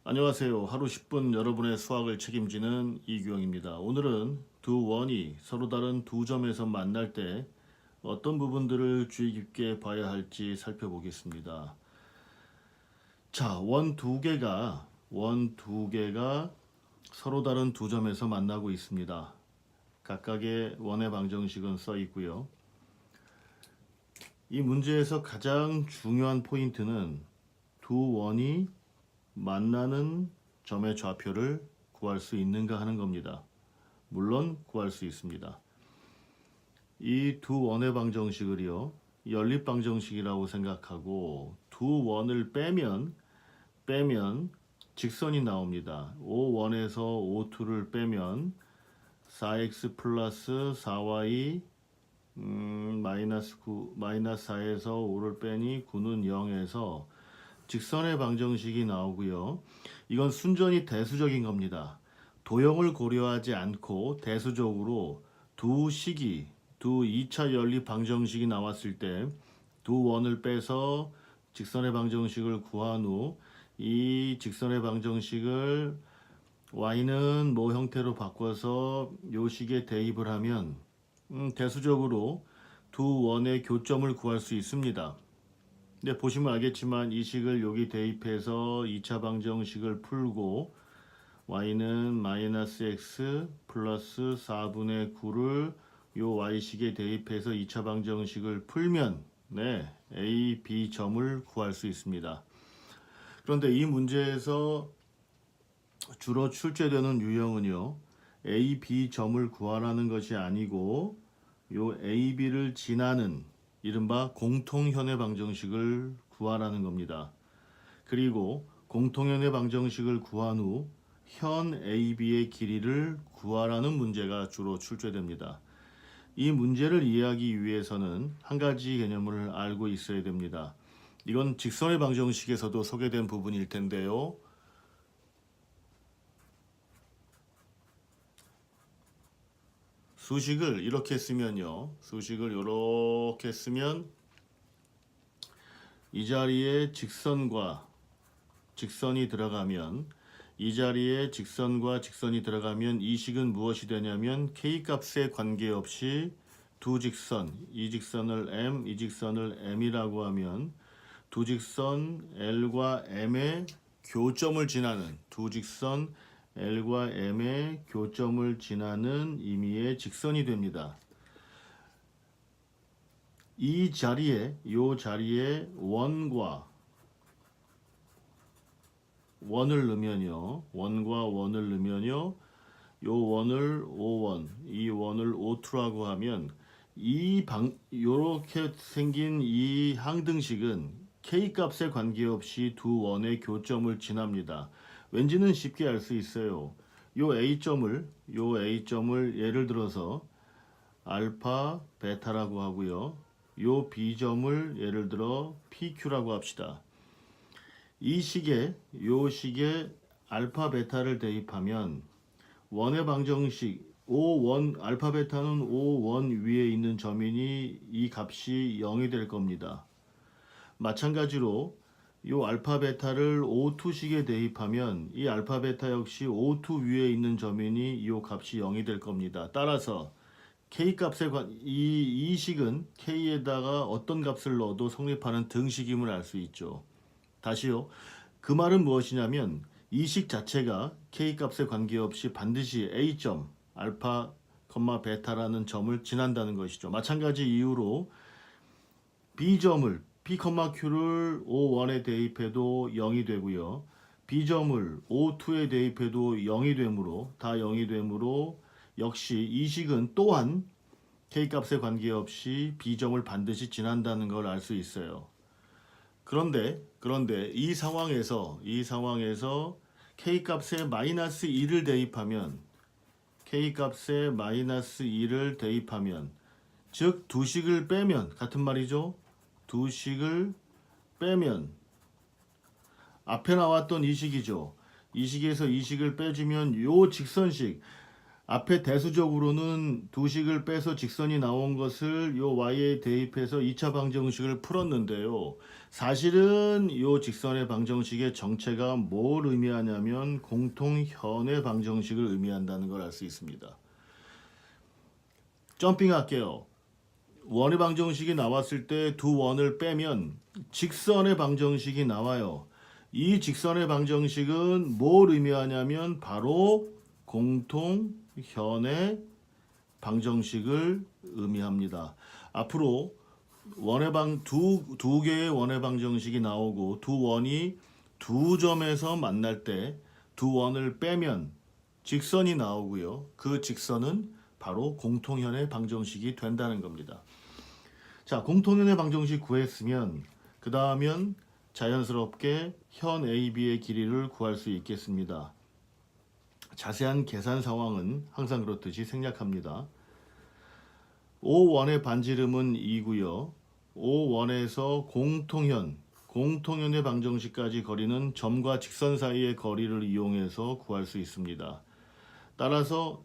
안녕하세요. 하루 10분 여러분의 수학을 책임지는 이규영입니다. 오늘은 두 원이 서로 다른 두 점에서 만날 때 어떤 부분들을 주의 깊게 봐야 할지 살펴보겠습니다. 자, 원 두 개가 서로 다른 두 점에서 만나고 있습니다. 각각의 원의 방정식은 써 있고요. 이 문제에서 가장 중요한 포인트는 두 원이 만나는 점의 좌표를 구할 수 있는가 하는 겁니다. 물론 구할 수 있습니다. 이 두 원의 방정식을요, 연립 방정식이라고 생각하고 두 원을 빼면 직선이 나옵니다. O1에서 O2를 빼면 4x 플러스 4y 마이너스 4에서 5를 빼니 9는 0에서 직선의 방정식이 나오고요. 이건 순전히 대수적인 겁니다. 도형을 고려하지 않고 대수적으로 두 2차 연립 방정식이 나왔을 때 두 원을 빼서 직선의 방정식을 구한 후 이 직선의 방정식을 y는 뭐 형태로 바꿔서 요 식에 대입을 하면 대수적으로 두 원의 교점을 구할 수 있습니다. 네, 보시면 알겠지만 이 식을 여기 대입해서 2차 방정식을 풀고 y는 마이너스 x 플러스 4분의 9를 요 y식에 대입해서 2차 방정식을 풀면 a, b 점을 구할 수 있습니다. 그런데 이 문제에서 주로 출제되는 유형은요, a, b 점을 구하라는 것이 아니고 요 a, b를 지나는 이른바 공통현의 방정식을 구하라는 겁니다. 그리고 공통현의 방정식을 구한 후 현 AB의 길이를 구하라는 문제가 주로 출제됩니다. 이 문제를 이해하기 위해서는 한 가지 개념을 알고 있어야 됩니다. 이건 직선의 방정식에서도 소개된 부분일 텐데요. 수식을 이렇게 쓰면요. 수식을 이렇게 쓰면 이 자리에 직선과 직선이 들어가면 이 식은 무엇이 되냐면 k 값에 관계없이 두 직선, 이 직선을 m, 이 직선을 m이라고 하면 두 직선 L과 M의 교점을 지나는 의미의 직선이 됩니다. 이 자리에 원과 원을 넣으면요. 요 원을 O1, 이 원을 O2라고 하면 요렇게 생긴 이 항등식은 K 값에 관계없이 두 원의 교점을 지납니다. 왠지는 쉽게 알 수 있어요. 요 A점을 예를 들어서 알파, 베타라고 하고요. 요 B점을 예를 들어 PQ라고 합시다. 요 식에 알파, 베타를 대입하면 원의 방정식 O1 알파 베타는 O1 위에 있는 점이니 이 값이 0이 될 겁니다. 마찬가지로 요 알파 베타를 O2식에 대입하면 이 알파 베타 역시 O2 위에 있는 점이니 이 값이 0이 될 겁니다. 따라서 K 값에 이 식은 K에다가 어떤 값을 넣어도 성립하는 등식임을 알 수 있죠. 다시요. 그 말은 무엇이냐면 이 식 자체가 K 값에 관계없이 반드시 A점, 알파, 베타라는 점을 지난다는 것이죠. 마찬가지 이유로 B점을 P, Q를 O1에 대입해도 0이 되고요. B점을 O2에 대입해도 0이 되므로 역시 이 식은 또한 K 값에 관계없이 B점을 반드시 지난다는 걸 알 수 있어요. 그런데 이 상황에서 K 값에 마이너스 2를 대입하면 즉 두 식을 빼면 같은 말이죠. 두 식을 빼면 앞에 나왔던 이 식이죠. 이 식에서 이 식을 빼주면 요 직선식 앞에 대수적으로는 두식을 빼서 직선이 나온 것을 요 y에 대입해서 2차 방정식을 풀었는데요. 사실은 요 직선의 방정식의 정체가 뭘 의미하냐면 공통현의 방정식을 의미한다는 걸 알 수 있습니다. 점핑할게요. 원의 방정식이 나왔을 때 두 원을 빼면 직선의 방정식이 나와요. 이 직선의 방정식은 뭘 의미하냐면 바로 공통현의 방정식을 의미합니다. 앞으로 두 개의 원의 방정식이 나오고 두 원이 두 점에서 만날 때 두 원을 빼면 직선이 나오고요. 그 직선은 바로 공통현의 방정식이 된다는 겁니다. 자, 공통현의 방정식 구했으면 그 다음은 자연스럽게 현 AB의 길이를 구할 수 있겠습니다. 자세한 계산 상황은 항상 그렇듯이 생략합니다. O1의 반지름은 2고요. O1에서 공통현의 방정식까지 거리는 점과 직선 사이의 거리를 이용해서 구할 수 있습니다. 따라서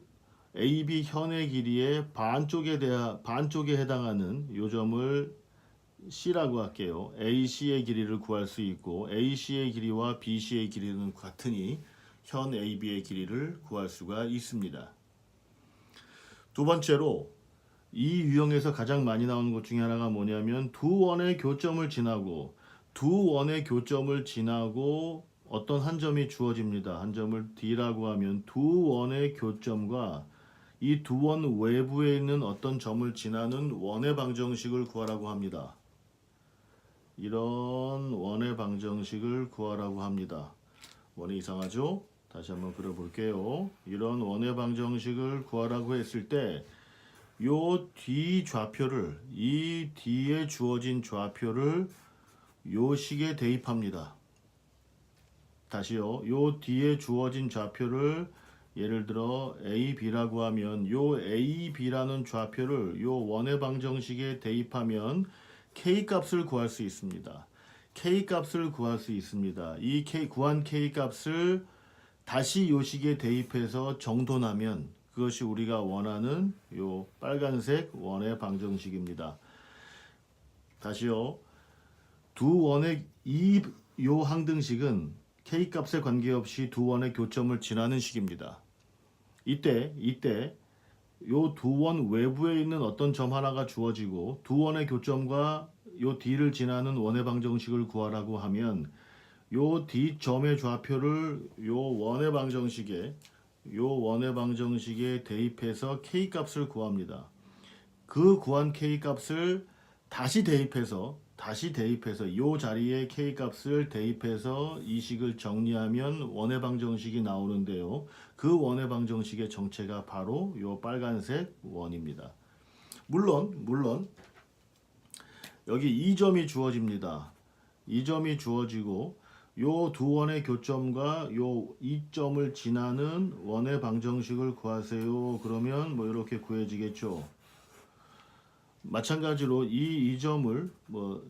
AB 현의 길이의 반쪽에 해당하는 요 점을 C라고 할게요. AC의 길이를 구할 수 있고 AC의 길이와 BC의 길이는 같으니 현 AB의 길이를 구할 수가 있습니다. 두 번째로 이 유형에서 가장 많이 나오는 것 중에 하나가 뭐냐면 두 원의 교점을 지나고 어떤 한 점이 주어집니다. 한 점을 D라고 하면 두 원의 교점과 이 두 원 외부에 있는 어떤 점을 지나는 원의 방정식을 구하라고 합니다. 이런 원의 방정식을 구하라고 합니다. 원이 이상하죠? 다시 한번 그려볼게요. 이런 원의 방정식을 구하라고 했을 때 요 D 좌표를 이 D에 주어진 좌표를 요 식에 대입합니다. 다시요. 요 D에 주어진 좌표를 예를 들어 AB라고 하면 요 AB라는 좌표를 요 원의 방정식에 대입하면 K 값을 구할 수 있습니다. K 값을 구할 수 있습니다. 이 구한 K 값을 다시 요 식에 대입해서 정돈하면 그것이 우리가 원하는 요 빨간색 원의 방정식입니다. 다시요. 두 원의 요 항등식은 K 값에 관계없이 두 원의 교점을 지나는 식입니다. 이때 요 두 원 외부에 있는 어떤 점 하나가 주어지고 두 원의 교점과 요 D를 지나는 원의 방정식을 구하라고 하면 요 D 점의 좌표를 요 원의 방정식에 대입해서 K 값을 구합니다. 그 구한 K 값을 다시 대입해서 요 자리에 K 값을 대입해서 이 식을 정리하면 원의 방정식이 나오는데요. 그 원의 방정식의 정체가 바로 요 빨간색 원입니다. 물론 여기 2점이 주어집니다. 2점이 주어지고 요 두 원의 교점과 요 2점을 지나는 원의 방정식을 구하세요. 그러면 뭐 이렇게 구해지겠죠. 마찬가지로 이 2점을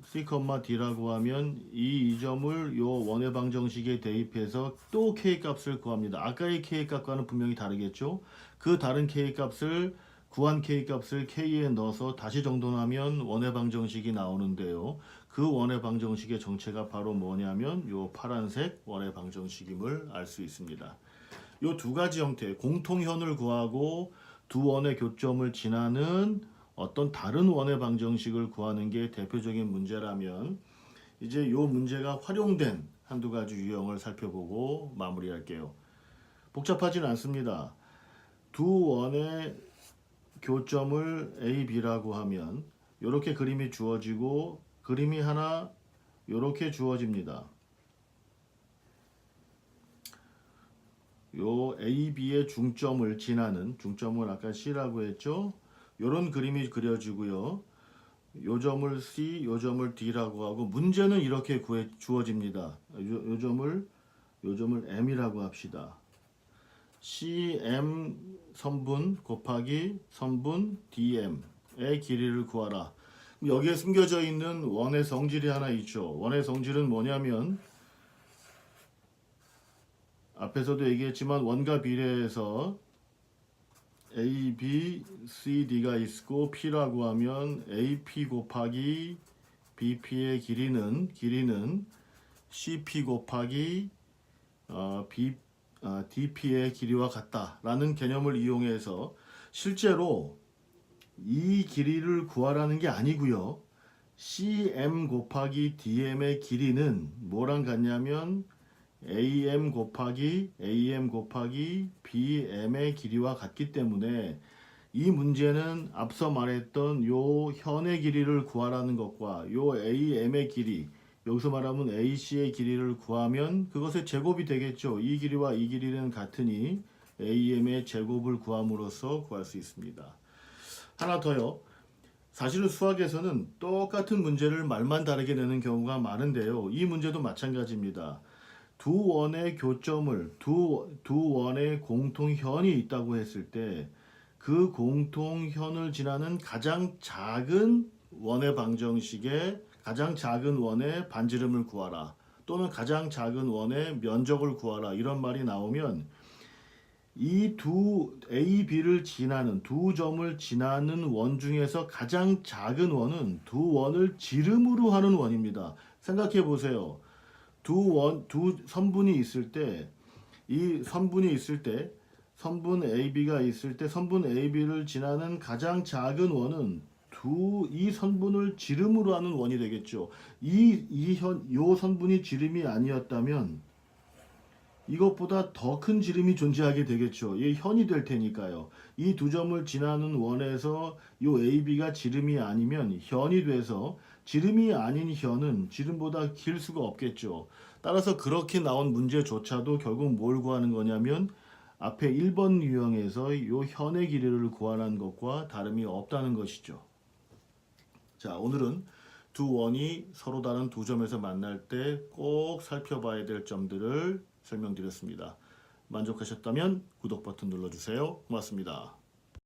C, D라고 하면 이 2점을 요 원의 방정식에 대입해서 또 K 값을 구합니다. 아까의 K 값과는 분명히 다르겠죠. 그 다른 K 값을 구한 K 값을 K에 넣어서 다시 정돈하면 원의 방정식이 나오는데요. 그 원의 방정식의 정체가 바로 뭐냐면 요 파란색 원의 방정식임을 알 수 있습니다. 요 두 가지 형태, 공통현을 구하고 두 원의 교점을 지나는 어떤 다른 원의 방정식을 구하는 게 대표적인 문제라면 이제 요 문제가 활용된 한두 가지 유형을 살펴보고 마무리할게요. 복잡하진 않습니다. 두 원의 교점을 A, B라고 하면 이렇게 그림이 주어지고 그림이 하나 이렇게 주어집니다. 요 A, B의 중점을 지나는 중점을 아까 C라고 했죠. 요런 그림이 그려지고요. 요 점을 C, 요 점을 D라고 하고 문제는 이렇게 주어집니다. 요 점을 M이라고 합시다. CM 선분 곱하기 선분 DM의 길이를 구하라. 여기에 숨겨져 있는 원의 성질이 하나 있죠. 원의 성질은 뭐냐면 앞에서도 얘기했지만 원과 비례해서 A, B, C, D가 있고 P라고 하면 AP 곱하기 BP의 길이는 CP 곱하기 DP의 길이와 같다라는 개념을 이용해서 실제로 이 길이를 구하라는 게 아니고요. CM 곱하기 DM의 길이는 뭐랑 같냐면 AM 곱하기 BM의 길이와 같기 때문에 이 문제는 앞서 말했던 요 현의 길이를 구하라는 것과 요 AM의 길이, 여기서 말하면 AC의 길이를 구하면 그것의 제곱이 되겠죠. 이 길이와 이 길이는 같으니 AM의 제곱을 구함으로써 구할 수 있습니다. 하나 더요. 사실은 수학에서는 똑같은 문제를 말만 다르게 내는 경우가 많은데요. 이 문제도 마찬가지입니다. 두 원의 교점을 두 원의 공통현이 있다고 했을 때 그 공통현을 지나는 가장 작은 원의 방정식의 가장 작은 원의 반지름을 구하라, 또는 가장 작은 원의 면적을 구하라, 이런 말이 나오면 이 두 A, B를 지나는 두 점을 지나는 원 중에서 가장 작은 원은 두 원을 지름으로 하는 원입니다. 생각해 보세요. 두 선분이 있을 때, 이 선분이 있을 때, 선분 AB가 있을 때, 선분 AB를 지나는 가장 작은 원은 이 선분을 지름으로 하는 원이 되겠죠. 요 선분이 지름이 아니었다면 이것보다 더 큰 지름이 존재하게 되겠죠. 이 현이 될 테니까요. 이 두 점을 지나는 원에서 요 AB가 지름이 아니면 현이 돼서 지름이 아닌 현은 지름보다 길 수가 없겠죠. 따라서 그렇게 나온 문제조차도 결국 뭘 구하는 거냐면 앞에 1번 유형에서 요 현의 길이를 구하는 것과 다름이 없다는 것이죠. 자, 오늘은 두 원이 서로 다른 두 점에서 만날 때 꼭 살펴봐야 될 점들을 설명드렸습니다. 만족하셨다면 구독 버튼 눌러주세요. 고맙습니다.